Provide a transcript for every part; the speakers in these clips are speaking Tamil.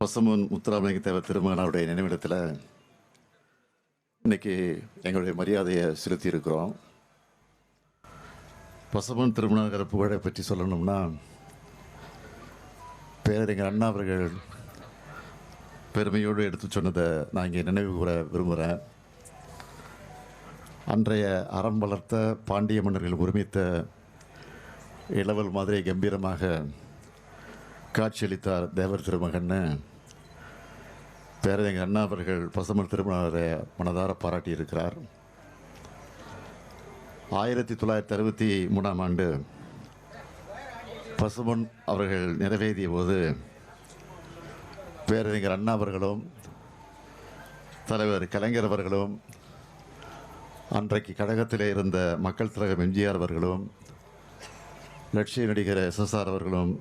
பசும்பொன் முத்துராமலிங்க தேவர் திருமகனாருடைய நினைவிடத்தில் இன்னைக்கு எங்களுடைய மரியாதையை செலுத்தி இருக்கிறோம். பசும்பொன் திருமண புகழை பற்றி சொல்லணும்னா, பேரறிஞர் அண்ணா அவர்கள் பெருமையோடு எடுத்து சொன்னதை நான் இங்கே நினைவு கூற விரும்புகிறேன். அன்றைய அறம் வளர்த்த பாண்டிய மன்னர்கள் ஒருமித்த இளவல் மாதிரி கம்பீரமாக காட்சியளித்தார் தேவர் திருமகன்னு பேரறிஞர் அண்ணா அவர்கள் பசும்பொன் திருமணரை மனதார பாராட்டியிருக்கிறார். 1963ஆம் ஆண்டு பசும்பொன் அவர்கள் நிறைவேறிய போது பேரறிஞர் அண்ணா அவர்களும் தலைவர் கலைஞர் அவர்களும் அன்றைக்கு கழகத்திலே இருந்த மக்கள் திலகம் எம்ஜிஆர் அவர்களும் லட்சிய நடிகர் SSR அவர்களும்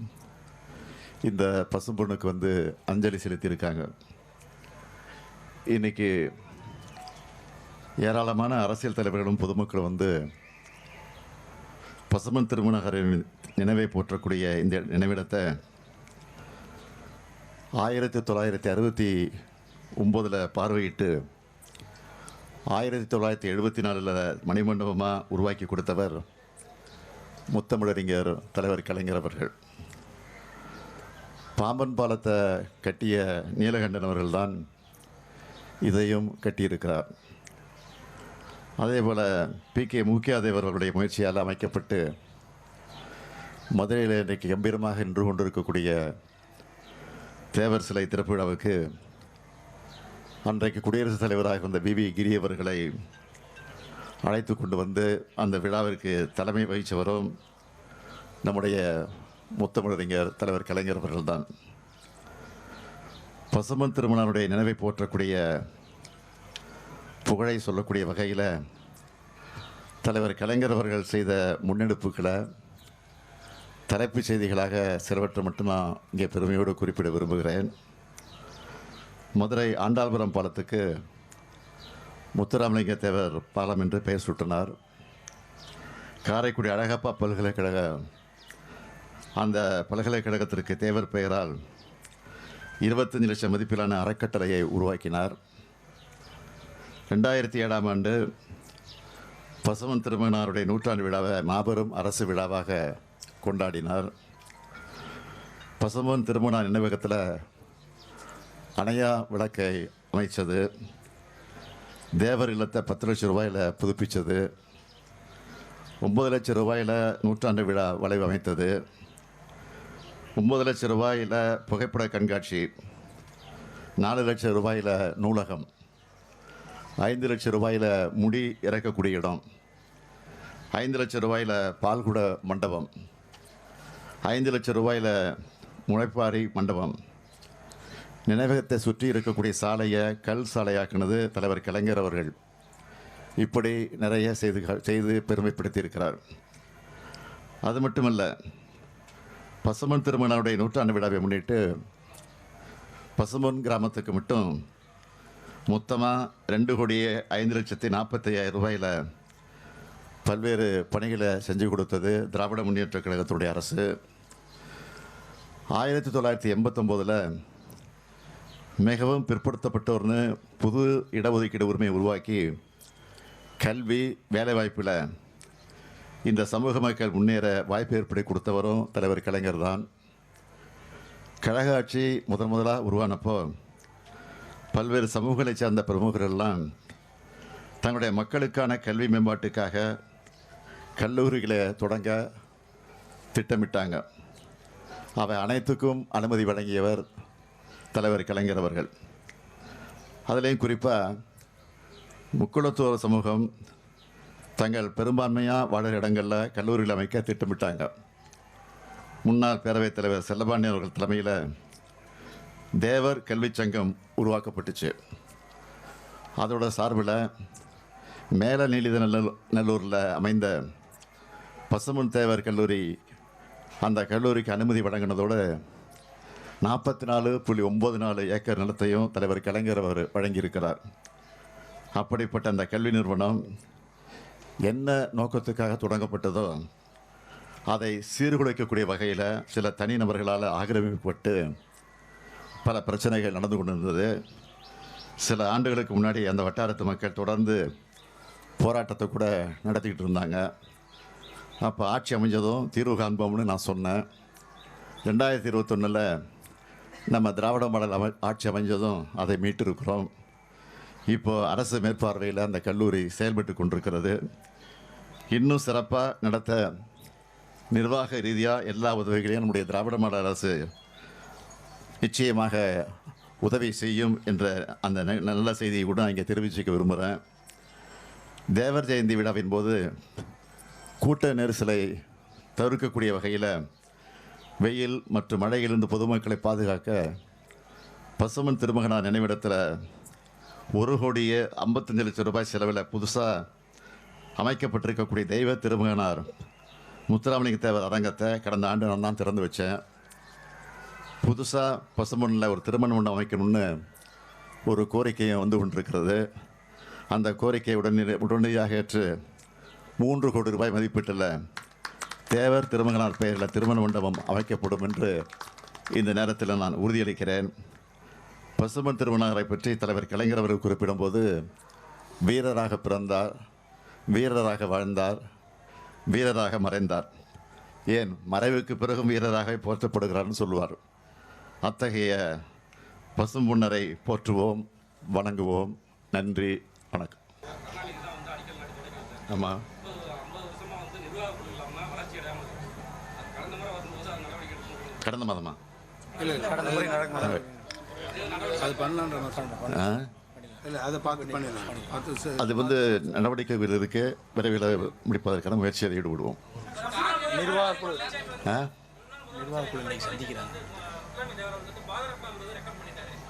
இந்த பசும்பொண்ணுக்கு வந்து அஞ்சலி செலுத்தியிருக்காங்க. இன்னைக்கு ஏராளமான அரசியல் தலைவர்களும் பொதுமக்களும் வந்து பசும்பொன் திருமணகரின் நினைவை போற்றக்கூடிய இந்த நினைவிடத்தை 1969 பார்வையிட்டு 1974 மணிமண்டபமாக உருவாக்கி கொடுத்தவர் முத்தமிழறிஞர் தலைவர் கலைஞர் அவர்கள். பாம்பன் பாலத்தை கட்டிய நீலகண்டன் அவர்கள்தான் இதையும் கட்டியிருக்கிறார். அதே போல் PK மூக்கியாதேவர் அவர்களுடைய முயற்சியால் அமைக்கப்பட்டு மதுரையில் இன்றைக்கு கம்பீரமாக நின்று கொண்டிருக்கக்கூடிய தேவர் சிலை திறப்பு விழாவுக்கு அன்றைக்கு குடியரசுத் தலைவராக இருந்த BV கிரி அவர்களை அழைத்து கொண்டு வந்து அந்த விழாவிற்கு தலைமை வகித்தவரும் நம்முடைய முத்தமிழறிஞர் தலைவர் கலைஞர் அவர்கள்தான். பசும்பொன் திருமணனுடைய நினைவை போற்றக்கூடிய புகழை சொல்லக்கூடிய வகையில் தலைவர் கலைஞர் அவர்கள் செய்த முன்னெடுப்புகளை தலைப்புச் செய்திகளாக சிலவற்றை மட்டும் நான் இங்கே பெருமையோடு குறிப்பிட விரும்புகிறேன். மதுரை ஆண்டாள்புரம் பாலத்துக்கு முத்துராமலிங்க தேவர் பாலம் என்று பெயர் சூட்டினார். காரைக்குடி அழகப்பா பல்கலைக்கழக அந்த பல்கலைக்கழகத்திற்கு தேவர் பெயரால் 25 லட்சம் மதிப்பிலான அறக்கட்டளையை உருவாக்கினார். 2007ஆம் ஆண்டு பசும்பொன் திருமகனாருடைய நூற்றாண்டு விழாவை மாபெரும் அரசு விழாவாக கொண்டாடினார். பசும்பொன் திருமண நினைவகத்தில் அணையா விளக்கை அமைச்சது, தேவர் இல்லத்தை 10 லட்சம் ரூபாயில் புதுப்பித்தது, 9 லட்சம் ரூபாயில் நூற்றாண்டு விழா வளைவு அமைத்தது, 9 லட்சம் ரூபாயில் புகைப்பட கண்காட்சி, 4 லட்சம் ரூபாயில் நூலகம், 5 லட்சம் ரூபாயில் முடி இறக்கக்கூடிய இடம், 5 லட்சம் ரூபாயில் பால்குட மண்டபம், 5 லட்சம் ரூபாயில் முளைப்பாரி மண்டபம், நினைவகத்தை சுற்றி இருக்கக்கூடிய சாலையை கல் சாலையாக்கினது தலைவர் கலைஞர் அவர்கள். இப்படி நிறைய செய்து பெருமைப்படுத்தியிருக்கிறார். அது மட்டுமல்ல, பசும்பொன் திருமணனுடைய நூற்றாண்டு விழாவை முன்னிட்டு பசும்பொன் கிராமத்துக்கு மட்டும் மொத்தமாக 2,05,45,000 ரூபாயில் பல்வேறு பணிகளை செஞ்சு கொடுத்தது திராவிட முன்னேற்ற கழகத்துடைய அரசு. 1989 மிகவும் பிற்படுத்தப்பட்டோர்னு புது இடஒதுக்கீடு உரிமையை உருவாக்கி கல்வி வேலைவாய்ப்பில் இந்த சமூக மக்கள் முன்னேற வாய்ப்பு ஏற்படுத்தி கொடுத்தவரும் தலைவர் கலைஞர் தான். கழக ஆட்சி முதலாக உருவானப்போ பல்வேறு சமூகங்களை சார்ந்த பிரமுகர்கள்லாம் தங்களுடைய மக்களுக்கான கல்வி மேம்பாட்டுக்காக கல்லூரிகளை தொடங்க திட்டமிட்டாங்க. அவை அனைத்துக்கும் அனுமதி வழங்கியவர் தலைவர் கலைஞர் அவர்கள். அதிலையும் குறிப்பாக முக்குளத்தோர் சமூகம் தங்கள் பெரும்பான்மையாக வாழற இடங்களில் கல்லூரிகள் அமைக்க திட்டமிட்டாங்க. முன்னாள் பேரவைத் தலைவர் செல்லபாண்டியன் அவர்கள் தலைமையில் தேவர் கல்விச் சங்கம் உருவாக்கப்பட்டுச்சு. அதோட சார்பில் மேல நீலிதநல்லூரில் அமைந்த பசும்பொன் தேவர் கல்லூரி அந்த கல்லூரிக்கு அனுமதி வழங்கினதோடு 44.94 ஏக்கர் நிலத்தையும் தலைவர் கலைஞர் அவர் வழங்கியிருக்கிறார். அப்படிப்பட்ட அந்த கல்வி நிறுவனம் என்ன நோக்கத்துக்காக தொடங்கப்பட்டதோ அதை சீர்குலைக்கக்கூடிய வகையில் சில தனிநபர்களால் ஆக்கிரமிக்கப்பட்டு பல பிரச்சனைகள் நடந்து கொண்டிருந்தது. சில ஆண்டுகளுக்கு முன்னாடி அந்த வட்டாரத்து மக்கள் தொடர்ந்து போராட்டத்தை கூட நடத்திக்கிட்டு இருந்தாங்க. அப்போ ஆட்சி அமைஞ்சதும் தீர்வு காண்போம்னு நான் சொன்னேன். 2021 நம்ம திராவிட மாடல் ஆட்சி அமைஞ்சதும் அதை மீட்டிருக்கிறோம். இப்போது அரசு மேற்பார்வையில் அந்த கல்லூரி செயல்பட்டு கொண்டிருக்கிறது. இன்னும் சிறப்பாக நடத்த நிர்வாக ரீதியாக எல்லா உதவிகளையும் நம்முடைய திராவிட மாடல் அரசு நிச்சயமாக உதவி செய்யும் என்ற அந்த நல்ல செய்தியை கூட நான் இங்கே தெரிவிச்சுக்க விரும்புகிறேன். தேவர் ஜெயந்தி விழாவின் போது கூட்ட நெரிசலை தவிர்க்கக்கூடிய வகையில் வெயில் மற்றும் மழையிலிருந்து பொதுமக்களை பாதுகாக்க பசுமன் திருமகனார் நினைவிடத்தில் 1,55 லட்சம் ரூபாய் செலவில் புதுசாக அமைக்கப்பட்டிருக்கக்கூடிய தெய்வ திருமகனார் முத்துராமலிங்க தேவர் அரங்கத்தை கடந்த ஆண்டு நான் தான் திறந்து வச்சேன். புதுசாக பசுமனில் ஒரு திருமண மண்டபம் அமைக்கணும்னு ஒரு கோரிக்கையும் வந்து கொண்டிருக்கிறது. அந்த கோரிக்கையை உடனடியாக ஏற்று 3 கோடி ரூபாய் மதிப்பீட்டில் தேவர் திருமகனார் பெயரில் திருமண மண்டபம் அமைக்கப்படும் என்று இந்த நேரத்தில் நான் உறுதியளிக்கிறேன். பசுமன் திருமணரை பற்றி தலைவர் கலைஞர் அவர்கள் குறிப்பிடும்போது வீரராக பிறந்தார், வீரராக வாழ்ந்தார், வீரராக மறைந்தார், ஏன் மறைவுக்கு பிறகும் வீரராக போற்றப்படுகிறார்னு சொல்லுவார். அத்தகைய பசும்பொன்னரை போற்றுவோம், வணங்குவோம். நன்றி, வணக்கம். ஆமாம், கடந்த மாதமா அது வந்து நடவடிக்கைகள் இருக்கு. விரைவில் முடிப்பதற்கான முயற்சியில் ஈடுபடுவோம்.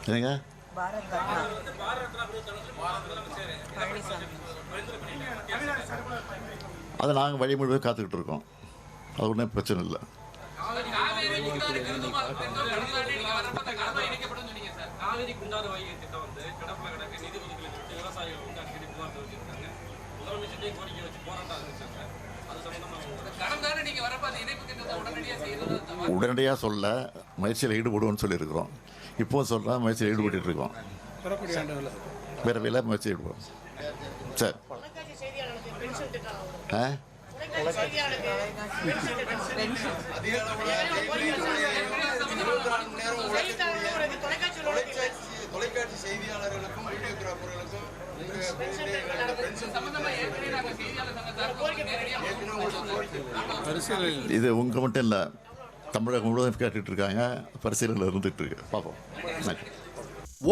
என்னங்க அதை நாங்கள் வழிமுறை காத்துக்கிட்டு இருக்கோம். அது ஒன்றும் பிரச்சனை இல்லை. உடனடியாக சொல்ல முயற்சியில் ஈடுபடுவோம்னு சொல்லியிருக்கிறோம். இப்போ சொல்ல முயற்சியில் ஈடுபட்டு இருக்கோம். விரைவில் முயற்சி ஈடுபடுவோம். சரி. தொலைக்காட்சி செய்தியாளர்களுக்கும் வீடியோகிராஃபர்களுக்கும் இது உங்க மட்டும் இல்லை, தமிழகம் முழுவதும் கேட்டுட்டு இருக்காங்க. பரிசீலனையில் இருந்துட்டு இருக்கு. பார்ப்போம்.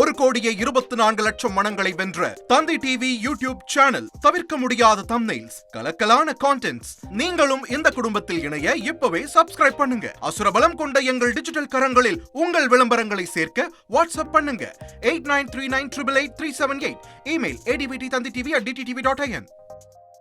1,24,00,000 மனங்களை வென்ற தந்தி டிவி யூடியூப் சேனல். தவிர்க்க முடியாத தம்ப்நெயில்ஸ், கலக்கலான கான்டென்ட்ஸ். நீங்களும் இந்த குடும்பத்தில் இணைய இப்பவே சப்ஸ்கிரைப் பண்ணுங்க. அசுரபலம் கொண்ட எங்கள் டிஜிட்டல் கரங்களில் உங்கள் விளம்பரங்களை சேர்க்க வாட்ஸ்அப் பண்ணுங்க. 8939888378. Email advttanditv@dttv.in.